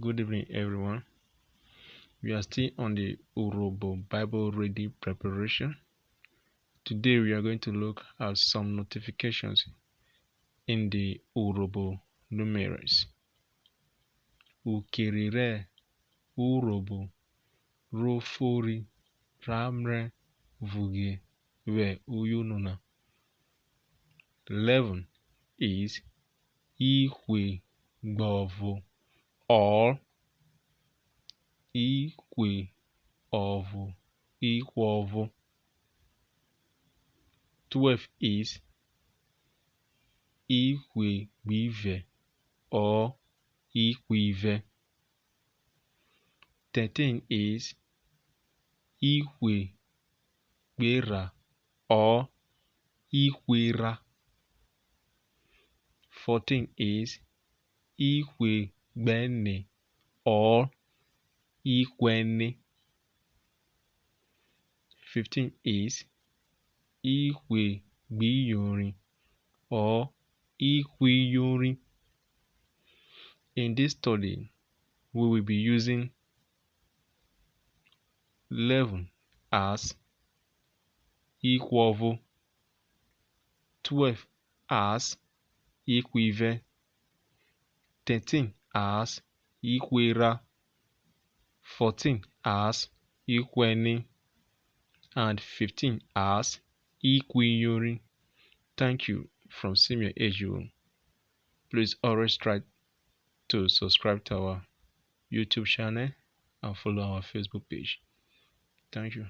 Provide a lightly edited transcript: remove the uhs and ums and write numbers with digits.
Good evening, everyone. We are still on the Urhobo Bible reading preparation. Today, we are going to look at some notifications in the Urhobo numerals. Ukirire, Urhobo, Rofori, Ramre, Vuge, We Uyununa. 11 is Ikwe Gbovo or Ikwe Ovo Ikwovo. 12 is Ikwebive or Ikwive. 13 is Ikwebera or Ikwera. 14 is Ikwegbene or Ikwene. 15 is Ikwegbiyori or Ikwiyori. In this study, we will be using 11 as Ikwovo, 12 as Ikwive, 13 as Ikwera, 14 as Ikwene, and 15 as Ikwiyori. Thank you from Senior Eju. Please always try to subscribe to our YouTube channel and follow our Facebook page. Thank you.